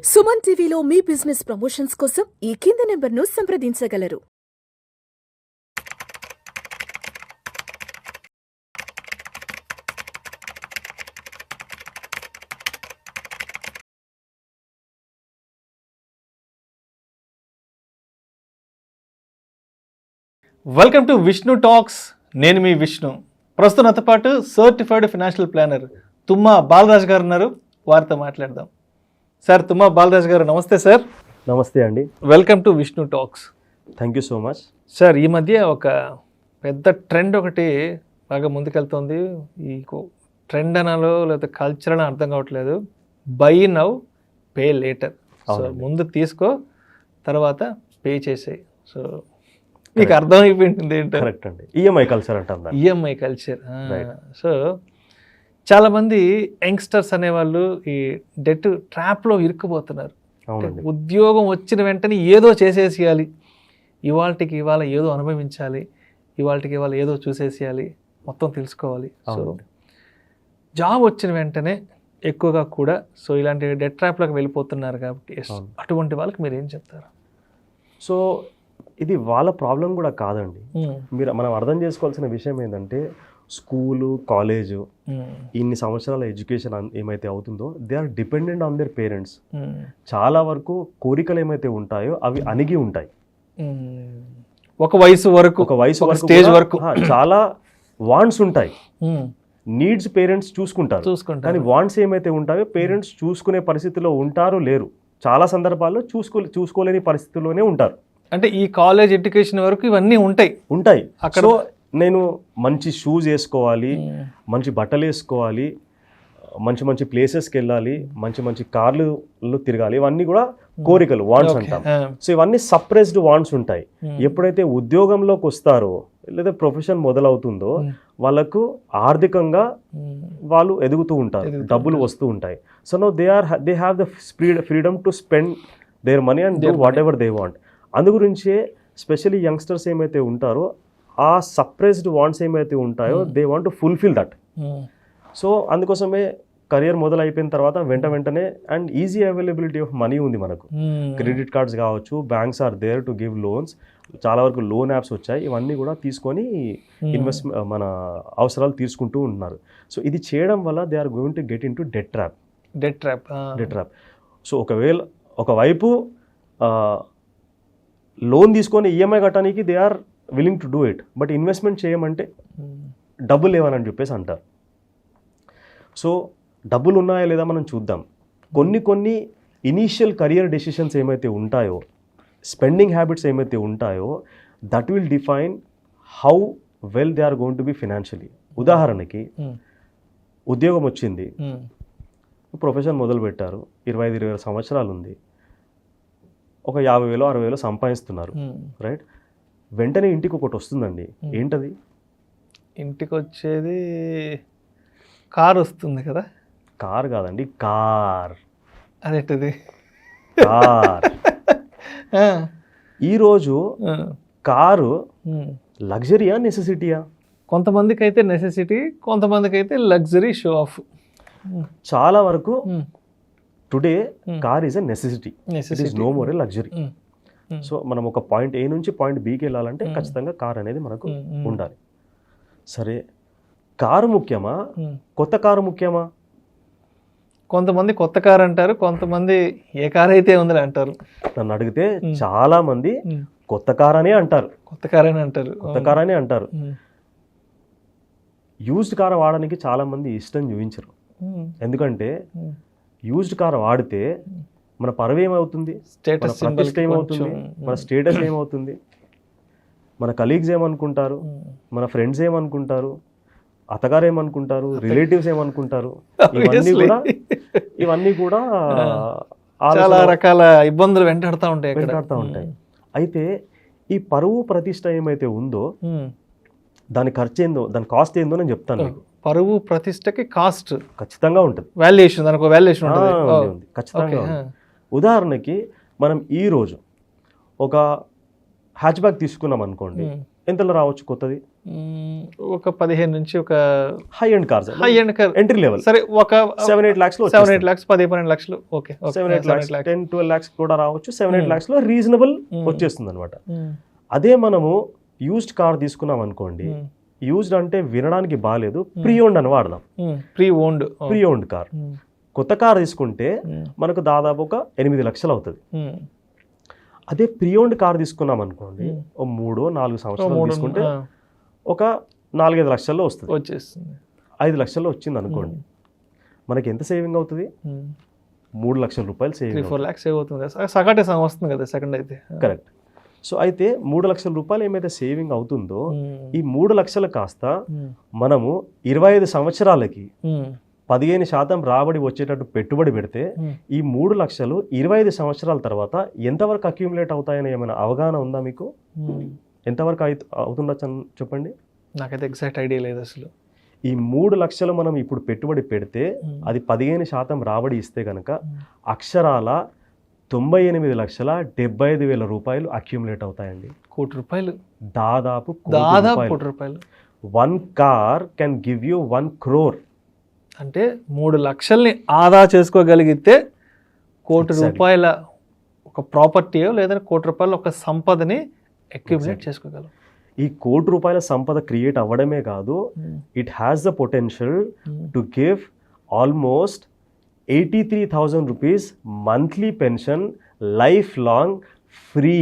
సుమన్ టీవీలో మీ business promotions కోసం ఈ కింది నెంబర్ను సంప్రదించగలరు. Welcome to Vishnu talks. నేను మీ విష్ణు. ప్రస్తుతం నాతో పాటు certified financial planner Tumma Balaraj గారు ఉన్నారు. వారితో మాట్లాడదాం. సార్, తుమ్మా బాలరాజ్ గారు నమస్తే సార్. నమస్తే అండి. Welcome to Vishnu talks. Thank you so much. Sir, ఈ మధ్య ఒక పెద్ద ట్రెండ్ ఒకటి బాగా ముందుకెళ్తుంది. ఈ ట్రెండ్ అనాలో లేకపోతే కల్చర్ అని అర్థం కావట్లేదు. By now pay later. So ముందు తీసుకో, తర్వాత పే చేసేయి. సో మీకు అర్థమైపోయింది ఏంటో. కరెక్ట్ అండి. ఈఎంఐ కల్చర్ అంటాం. EMI culture. సో చాలామంది యంగ్స్టర్స్ అనేవాళ్ళు ఈ డెట్ ట్రాప్లో ఇరుక్కుపోతున్నారు. ఉద్యోగం వచ్చిన వెంటనే ఏదో చేసేసేయాలి, ఇవాళకి ఇవాళ ఏదో అనుభవించాలి, ఇవాళకి ఇవాళ ఏదో చూసేసేయాలి, మొత్తం తెలుసుకోవాలి. సో జాబ్ వచ్చిన వెంటనే ఎక్కువగా కూడా సో ఇలాంటి డెట్ ట్రాప్లోకి వెళ్ళిపోతున్నారు. కాబట్టి అటువంటి వాళ్ళకి మీరు ఏం చెప్తారు? సో ఇది వాళ్ళ ప్రాబ్లం కూడా కాదండి. మనం అర్థం చేసుకోవాల్సిన విషయం ఏంటంటే, స్కూలు, కాలేజు, ఇన్ని సంవత్సరాల ఎడ్యుకేషన్ ఏమైతే అవుతుందో they are dependent on their parents. చాలా వరకు కోరికలు ఏమైతే ఉంటాయో అవి అణిగి ఉంటాయి. ఒక వయసు వరకు స్టేజ్ వరకు చాలా వాంట్స్ ఉంటాయి. నీడ్స్ పేరెంట్స్ చూసుకుంటారు, కానీ వాంట్స్ ఏమైతే ఉంటాయో పేరెంట్స్ చూసుకునే పరిస్థితిలో ఉంటారు లేరు. చాలా సందర్భాల్లో చూసుకోలేని పరిస్థితుల్లోనే ఉంటారు. అంటే ఈ కాలేజ్ ఎడ్యుకేషన్ వరకు ఇవన్నీ ఉంటాయి అక్కడ. సో నేను మంచి షూస్ వేసుకోవాలి, మంచి బట్టలు వేసుకోవాలి, మంచి మంచి ప్లేసెస్కి వెళ్ళాలి, మంచి మంచి కార్లు తిరగాలి, ఇవన్నీ కూడా కోరికలు, వాంట్స్ అంటాం. సో ఇవన్నీ సప్రెస్డ్ వాంట్స్ ఉంటాయి. ఎప్పుడైతే ఉద్యోగంలోకి వస్తారో లేదా ప్రొఫెషన్ మొదలవుతుందో వాళ్ళకు ఆర్థికంగా వాళ్ళు ఎదుగుతూ ఉంటారు, డబ్బులు వస్తూ ఉంటాయి. So no they have the freedom to spend their money and do whatever they want. అందు గురించే స్పెషల్లీ యంగ్స్టర్స్ ఏమైతే ఉంటారో ఆ సప్రెస్డ్ వాంట్స్ ఏమైతే ఉంటాయో they want to fulfil that. So అందుకోసమే కెరియర్ మొదలైపోయిన తర్వాత వెంటనే and easy availability of money ఉంది మనకు. క్రెడిట్ కార్డ్స్ కావచ్చు, banks are there to give loans. చాలా వరకు లోన్ యాప్స్ వచ్చాయి. ఇవన్నీ కూడా తీసుకొని మన అవసరాలు తీసుకుంటూ ఉంటున్నారు. సో ఇది చేయడం వల్ల they are going to get into debt trap. So ఒకవైపు లోన్ తీసుకొని ఈఎంఐ కట్టడానికి they are willing to do it, but investment చేయమంటే డబ్బులు లేవని చెప్పేసి అంటారు. సో డబ్బులు ఉన్నాయా లేదా మనం చూద్దాం. కొన్ని ఇనీషియల్ కెరియర్ డెసిషన్స్ ఏమైతే ఉంటాయో, స్పెండింగ్ హ్యాబిట్స్ ఏమైతే ఉంటాయో that will define how well they are going to be financially. ఉదాహరణకి ఉద్యోగం వచ్చింది, ప్రొఫెషన్ మొదలు పెట్టారు, 25 సంవత్సరాలు ఉంది, ఒక 50,000 60,000 సంపాదిస్తున్నారు, రైట్? వెంటనే ఇంటికి ఒకటి వస్తుందండి. ఏంటది? ఇంటికి వచ్చేది కార్ వస్తుంది కదా. కార్ కాదండి, కార్. అదేంటది? కార్. ఈరోజు కారు లగ్జరీయా, నెసెసిటీయా? కొంతమందికి అయితే నెసెసిటీ, కొంతమందికి అయితే లగ్జరీ, షో ఆఫ్. చాలా వరకు today car is a necessity, it is no more a luxury. So మనం ఒక పాయింట్ ఏ నుంచి పాయింట్ బికి వెళ్ళాలంటే ఖచ్చితంగా కార్ అనేది మనకు ఉండాలి. సరే, కారు ముఖ్యమా, కొత్త కారు ముఖ్యమా? కొంతమంది కొత్త కారు అంటారు, కొంతమంది ఏ కార్ అయితే ఉందని అంటారు. నన్ను అడిగితే చాలా మంది కొత్త కార్ అనే అంటారు. కొత్త కార్ అని అంటారు. యూజ్డ్ కార్ వాడడానికి చాలా మంది ఇష్టం చూపించరు. ఎందుకంటే యూజ్డ్ కార్ వాడితే మన పరువు ఏమవుతుంది, మన ప్రతిష్ట ఏమవుతుంది, మన స్టేటస్ ఏమవుతుంది, మన కలీగ్స్ ఏమనుకుంటారు, మన ఫ్రెండ్స్ ఏమనుకుంటారు, అత్తగారు ఏమనుకుంటారు, రిలేటివ్స్ ఏమనుకుంటారు, ఇవన్నీ కూడా చాలా రకాల ఇబ్బందులు వెంటాడుతూ ఉంటాయి. అయితే ఈ పరువు ప్రతిష్ట ఏమైతే ఉందో దాని ఖర్చు ఏందో, దాని కాస్ట్ ఏందో నేను చెప్తాను మీకు. పరువు ప్రతిష్టకి కాస్ట్ ఖచ్చితంగా ఉంటుంది, వాల్యుయేషన్, దానికి వాల్యుయేషన్ ఉంటుంది ఖచ్చితంగా. ఉదాహరణకి మనం ఈరోజు ఒక హ్యాచ్ బ్యాగ్ తీసుకున్నాం అనుకోండి, ఎంతలో రావచ్చు కొత్తది? ఒక 15 నుంచి ఒక high end cars, high end car entry level సరే ఒక 7-8 lakhs లో 7-8 lakhs 10-12 లక్షలు ఓకే 7-8 lakhs 10-12 lakhs కూడా రావచ్చు. 7-8 lakhs లో రీజనబుల్ వచ్చేస్తుంది అనమాట. అదే మనము యూజ్డ్ కార్ తీసుకున్నాం అనుకోండి, యూజ్డ్ అంటే వినడానికి బాగాలేదు, ప్రీ ఓన్డ్ అని వాడదాం. Pre owned car. కొత్త కార్ తీసుకుంటే మనకు దాదాపు ఒక 8 లక్షలు అవుతుంది. అదే ప్రీ ఓన్డ్ కార్ తీసుకున్నాం అనుకోండి, 3-4 సంవత్సరాలు తీసుకుంటే ఒక 4-5 లక్షల్లో వస్తుంది, వచ్చేస్తుంది. 5 లక్షల్లో వచ్చింది అనుకోండి, మనకి ఎంత సేవింగ్ అవుతుంది? 3 లక్షల రూపాయలు సేవింగ్, 3-4 lakhs సేవ్ అవుతుంది. సగటే వస్తుంది కదా సెకండ్ అయితే. కరెక్ట్. సో అయితే 3 లక్షల రూపాయలు ఏమైతే సేవింగ్ అవుతుందో, ఈ 3 లక్షలు కాస్త మనము 25 సంవత్సరాలకి 15% రాబడి వచ్చేటట్టు పెట్టుబడి పెడితే ఈ 3 లక్షలు 25 సంవత్సరాల తర్వాత ఎంతవరకు అక్యూములేట్ అవుతాయని ఏమైనా అవగాహన ఉందా మీకు? ఎంతవరకు అవుతుండొచ్చు చెప్పండి. నాకైతే ఎగ్జాక్ట్ ఐడియా లేదు అసలు. ఈ 3 లక్షలు మనం ఇప్పుడు పెట్టుబడి పెడితే అది 15% రాబడి ఇస్తే కనుక అక్షరాల 98,75,000 రూపాయలు అక్యూములేట్ అవుతాయండి. ₹1,00,00,000. దాదాపు ₹1,00,00,000. 1 car can give you 1 crore. అంటే 3 లక్షల్ని ఆదా చేసుకోగలిగితే ₹1,00,00,000 ఒక ప్రాపర్టీయో లేదా ₹1,00,00,000 ఒక సంపదని అక్యుములేట్ చేసుకోగలం. ఈ ₹1,00,00,000 సంపద క్రియేట్ అవ్వడమే కాదు, it has the potential to give almost 83,000 rupees monthly pension life long free.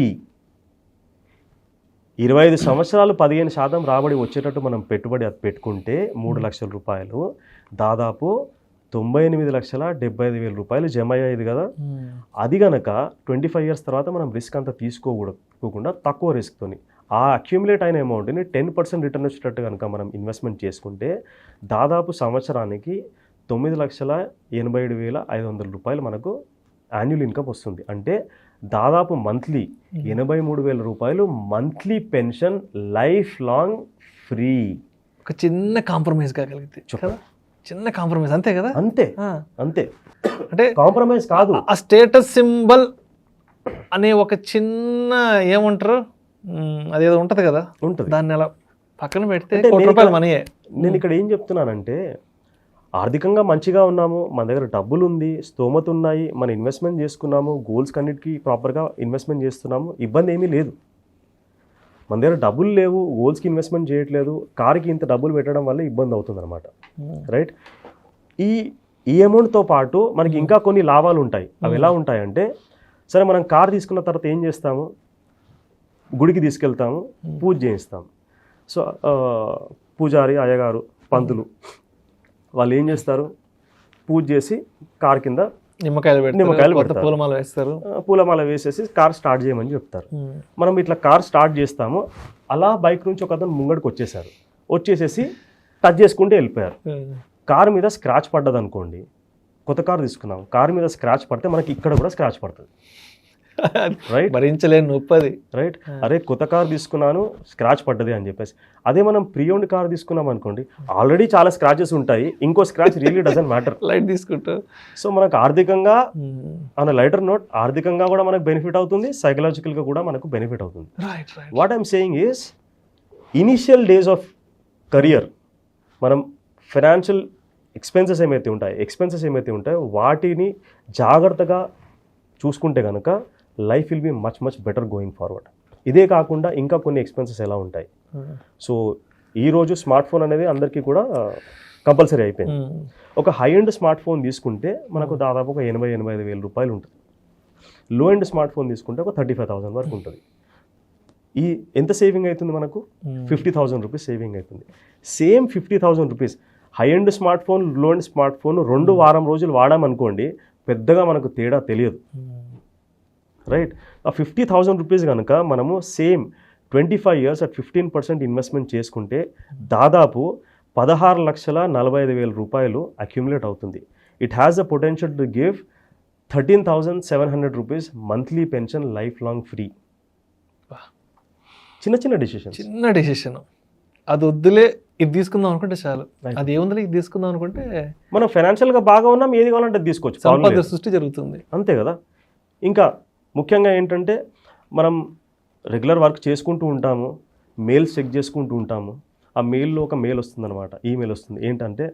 25 సంవత్సరాలు 15% రాబడి వచ్చేటట్టు మనం పెట్టుబడి పెట్టుకుంటే 3 లక్షల రూపాయలు, దాదాపు 98,75,000 రూపాయలు జమ అయ్యేది కదా. అది గనక 25 years తర్వాత మనం రిస్క్ అంతా తీసుకోకుండా తక్కువ రిస్క్తోని ఆ అక్యూములేట్ అయిన అమౌంట్ని 10% రిటర్న్ వచ్చేటట్టు కనుక మనం ఇన్వెస్ట్మెంట్ చేసుకుంటే దాదాపు సంవత్సరానికి 9,87,500 రూపాయలు మనకు యాన్యువల్ ఇన్కమ్ వస్తుంది. అంటే దాదాపు మంత్లీ 83,000 రూపాయలు monthly pension life long free. ఒక చిన్న కాంప్రమైజ్ కాగలిగితే కదా, చిన్న కాంప్రమైజ్ అంతే కదా. అంతే అంతే, అంటే కాంప్రమైజ్ కాదు, ఆ స్టేటస్ సింబల్ అనే ఒక చిన్న ఏమంటారు అదేదో ఉంటది కదా, ఉంటుంది. దాన్ని అలా పక్కన పెడితే ₹1,00,00,000 మనీయే. నేను ఇక్కడ ఏం చెప్తున్నానంటే, ఆర్థికంగా మంచిగా ఉన్నాము, మన దగ్గర డబ్బులు ఉంది, స్తోమత ఉన్నాయి, మన ఇన్వెస్ట్మెంట్ చేసుకున్నాము, గోల్స్ కన్నిటికీ ప్రాపర్గా ఇన్వెస్ట్మెంట్ చేస్తున్నాము, ఇబ్బంది ఏమీ లేదు. మన దగ్గర డబ్బులు లేవు, గోల్స్కి ఇన్వెస్ట్మెంట్ చేయట్లేదు, కార్కి ఇంత డబ్బులు పెట్టడం వల్ల ఇబ్బంది అవుతుంది అనమాట. రైట్. ఈ అమౌంట్తో పాటు మనకి ఇంకా కొన్ని లాభాలు ఉంటాయి. అవి ఎలా ఉంటాయంటే, సరే మనం కార్ తీసుకున్న తర్వాత ఏం చేస్తాము, గుడికి తీసుకెళ్తాము, పూజ చేయిస్తాము. సో పూజారి, అయ్యగారు, పంతులు వాళ్ళు ఏం చేస్తారు, పూజ చేసి కార్ కింద నిమ్మకాయలు పెడతారు, పూలమాల వేసేసి కార్ స్టార్ట్ చేయమని చెప్తారు. మనం ఇట్లా కార్ స్టార్ట్ చేస్తాము, అలా బైక్ నుంచి ఒక అతను ముంగడికి వచ్చేసేసి టచ్ చేసుకుంటే వెళ్ళిపోయారు. కార్ మీద స్క్రాచ్ పడ్డది అనుకోండి, కొత్త కార్ తీసుకున్నాం, కార్ మీద స్క్రాచ్ పడితే మనకి ఇక్కడ కూడా స్క్రాచ్ పడుతుంది. రైట్, భరించలేని నొప్పది. రైట్, అరే కొత్త కార్ తీసుకున్నాను స్క్రాచ్ పడ్డది అని చెప్పేసి. అదే మనం ప్రీ ఓన్డ్ కార్ తీసుకున్నాం అనుకోండి, ఆల్రెడీ చాలా స్క్రాచెస్ ఉంటాయి, ఇంకో scratch really doesn't matter, light తీసుకుంటా. సో మనకు ఆర్థికంగా ఆన్ లైటర్ నోట్ ఆర్థికంగా కూడా మనకు బెనిఫిట్ అవుతుంది, సైకలాజికల్గా కూడా మనకు బెనిఫిట్ అవుతుంది. What I'm saying is, initial days of career మనం ఫైనాన్షియల్ ఎక్స్పెన్సెస్ ఏమైతే ఉంటాయో వాటిని జాగ్రత్తగా చూసుకుంటే కనుక life will be much much better going forward. ఇదే కాకుండా ఇంకా కొన్ని ఎక్స్పెన్సెస్ ఎలా ఉంటాయి. సో ఈరోజు స్మార్ట్ ఫోన్ అనేది అందరికీ కూడా కంపల్సరీ అయిపోయింది. ఒక హై ఎండ్ స్మార్ట్ ఫోన్ తీసుకుంటే మనకు దాదాపు ఒక 80,000-85,000 రూపాయలు ఉంటుంది. లో ఎండ్ స్మార్ట్ ఫోన్ తీసుకుంటే ఒక 35,000 వరకు ఉంటుంది. ఎంత సేవింగ్ అవుతుంది మనకు? 50,000 రూపీస్ సేవింగ్ అవుతుంది. Same 50,000 rupees high end smart phone, లో ఎండ్ స్మార్ట్ ఫోన్ 2 వారం రోజులు వాడామనుకోండి, పెద్దగా మనకు తేడా తెలియదు. రైట్, ఆ 50,000 రూపీస్ కనుక మనము సేమ్ 25 years at 15% ఇన్వెస్ట్మెంట్ చేసుకుంటే దాదాపు 16,45,000 రూపాయలు అక్యుములేట్ అవుతుంది. It has the potential to give 13,700 rupees monthly pension life long free. చిన్న డెసిషన్, అది వద్దులే ఇది తీసుకుందాం అనుకుంటే చాలు, అది ఏముందిలే ఇది తీసుకుందాం అనుకుంటే మనం ఫైనాన్షియల్గా బాగా ఉన్నాం, ఏది కావాలంటే అది తీసుకోవచ్చు, సంపద సృష్టి జరుగుతుంది. అంతే కదా. ఇంకా ముఖ్యంగా ఏంటంటే మనం రెగ్యులర్ వర్క్ చేసుకుంటూ ఉంటాము, మెయిల్స్ చెక్ చేసుకుంటూ ఉంటాము, ఆ మెయిల్లో ఒక మెయిల్ వస్తుంది అనమాట, ఈమెయిల్ వస్తుంది. ఏంటంటే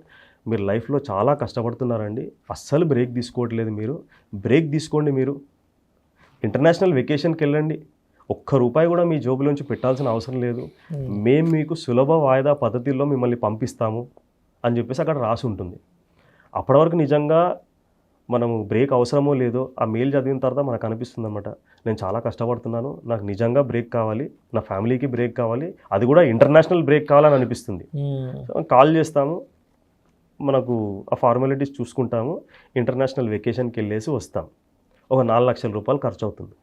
మీరు లైఫ్లో చాలా కష్టపడుతున్నారండి, అస్సలు బ్రేక్ తీసుకోవట్లేదు, మీరు బ్రేక్ తీసుకోండి, మీరు ఇంటర్నేషనల్ వెకేషన్కి వెళ్ళండి, ₹1 కూడా మీ జోబులోంచి పెట్టాల్సిన అవసరం లేదు, మేము మీకు సులభ వాయిదా పద్ధతిలో మిమ్మల్ని పంపిస్తాము అని చెప్పేసి అక్కడ రాసి ఉంటుంది. అప్పటి వరకు నిజంగా మనము బ్రేక్ అవసరమో లేదో ఆ మెయిల్ చదివిన తర్వాత మనకు అనిపిస్తుంది అనమాట, నేను చాలా కష్టపడుతున్నాను, నాకు నిజంగా బ్రేక్ కావాలి, నా ఫ్యామిలీకి బ్రేక్ కావాలి, అది కూడా ఇంటర్నేషనల్ బ్రేక్ కావాలని అనిపిస్తుంది. కాల్ చేస్తాము, మనకు ఆ ఫార్మాలిటీస్ చూసుకుంటాము, ఇంటర్నేషనల్ వెకేషన్కి వెళ్ళేసి వస్తాం. ఒక 4 లక్షల రూపాయలు ఖర్చు అవుతుంది,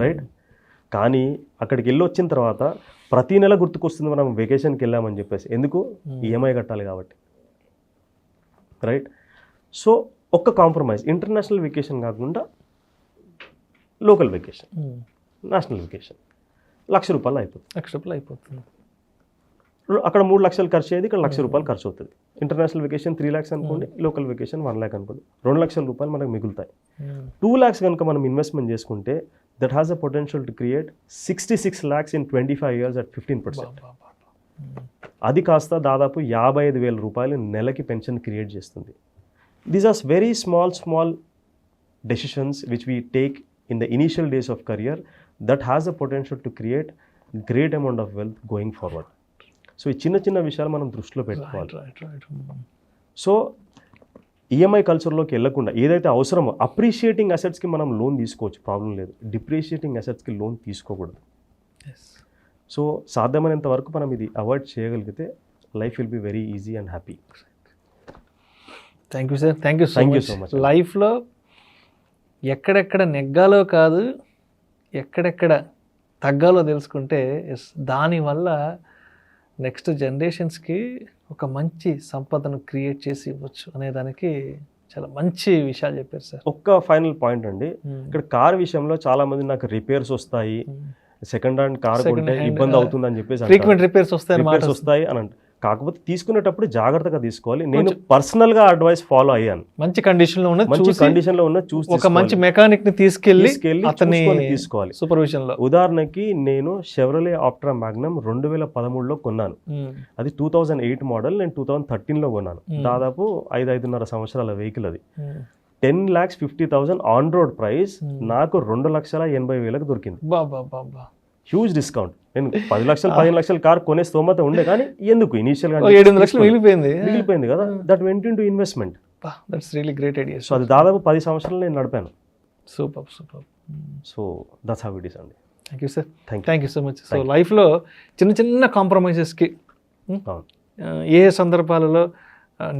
రైట్? కానీ అక్కడికి వెళ్ళి వచ్చిన తర్వాత ప్రతి నెల గుర్తుకొస్తుంది మనం వెకేషన్కి వెళ్ళామని చెప్పేసి. ఎందుకు? ఈఎంఐ కట్టాలి కాబట్టి, రైట్? సో ఒక్క కాంప్రమైజ్, ఇంటర్నేషనల్ వెకేషన్ కాకుండా లోకల్ వెకేషన్, నేషనల్ వెకేషన్ ₹1,00,000 అయిపోతుంది. ₹1,00,000 అయిపోతుంది. అక్కడ 3 లక్షలు ఖర్చు అయ్యేది, ఇక్కడ ₹1,00,000 ఖర్చు అవుతుంది. ఇంటర్నేషనల్ వెకేషన్ 3 lakhs అనుకోండి, లోకల్ వెకేషన్ 1 lakh అనుకోండి, ₹2,00,000 మనకు మిగులుతాయి. 2 lakhs కనుక మనం ఇన్వెస్ట్మెంట్ చేసుకుంటే that has a potential to create 66 lakhs in 25 years at 15%. అది కాస్త దాదాపు ₹55,000 నెలకి పెన్షన్ క్రియేట్ చేస్తుంది. These are very small decisions which we take in the initial days of career that has a potential to create great amount of wealth going forward. So ఈ చిన్న విషయాలు మనం దృష్టిలో పెట్టుకోవాలి. సో ఈఎంఐ కల్చర్లోకి వెళ్ళకుండా ఏదైతే అవసరమో అప్రిషియేటింగ్ అసెట్స్కి మనం లోన్ తీసుకోవచ్చు, ప్రాబ్లం లేదు. డిప్రిషియేటింగ్ అసెట్స్కి లోన్ తీసుకోకూడదు. సో సాధ్యమైనంత వరకు మనం ఇది అవాయిడ్ చేయగలిగితే life will be very easy and happy. Thank you sir, thank you so much. లైఫ్లో ఎక్కడెక్కడ నెగ్గాలో కాదు, ఎక్కడెక్కడ తగ్గాలో తెలుసుకుంటే దానివల్ల నెక్స్ట్ జనరేషన్స్కి ఒక మంచి సంపదను క్రియేట్ చేసి ఇవ్వచ్చు అనే దానికి చాలా మంచి విషయాలు చెప్పారు సార్. ఒక్క ఫైనల్ పాయింట్ అండి, ఇక్కడ కార్ విషయంలో చాలా మంది నాకు రిపేర్స్ వస్తాయి, సెకండ్ హ్యాండ్ కార్ కొంటే ఇబ్బంది అవుతుంది అని చెప్పేసి, ఫ్రీక్వెంట్ రిపేర్స్ వస్తాయి అని అంటే, కాకపోతే తీసుకునేటప్పుడు జాగ్రత్తగా తీసుకోవాలి. నేను పర్సనల్ గా అడ్వైస్ ఫాలో అయ్యాను. మంచి కండిషన్ లో ఉన్న చూసి ఒక మంచి మెకానిక్ ని తీసుకెళ్లి అతన్ని తీసుకోవాలి సూపర్విజన్ లో. ఉదాహరణకి నేను షెవ్రలే ఆప్ట్రా మ్యాగ్నమ్ 2013లో కొన్నాను. అది 2008 మోడల్, నేను 2013లో కొన్నాను. దాదాపు 5.5 సంవత్సరాల వెహికల్ అది. 10,50,000 ఆన్ రోడ్ ప్రైస్, నాకు 2,80,000 దొరికింది. Huge discount. నేను 10 లక్షలు 15 లక్షల కార్ కొనే స్తోమత ఉండే, కానీ ఎందుకు ఇనీషియల్ గా 7 లక్షలు మిగిలిపోయింది కదా. That went into investment. That's really great idea. So అది దాదాపు 10 సంవత్సరాలు నేను నడిపాను. Super. So that's how it is అండి. Thank you sir, thank you so much. So లైఫ్లో చిన్న కాంప్రమైజెస్కి ఏ సందర్భాలలో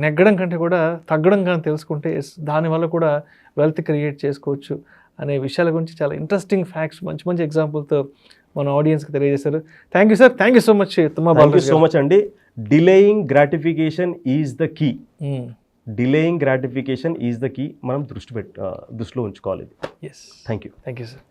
నెగ్గడం కంటే కూడా తగ్గడం కానీ తెలుసుకుంటే దానివల్ల కూడా వెల్త్ క్రియేట్ చేసుకోవచ్చు అనే విషయాల గురించి చాలా ఇంట్రెస్టింగ్ ఫ్యాక్ట్స్ మంచి ఎగ్జాంపుల్తో మన ఆడియన్స్కి తెలియజేశారు. Thank you sir, thank you so much. Thank you so much అండి. Delaying gratification is the key. Delaying gratification is the key. మనం దృష్టిలో ఉంచుకోవాలి. Yes, thank you sir.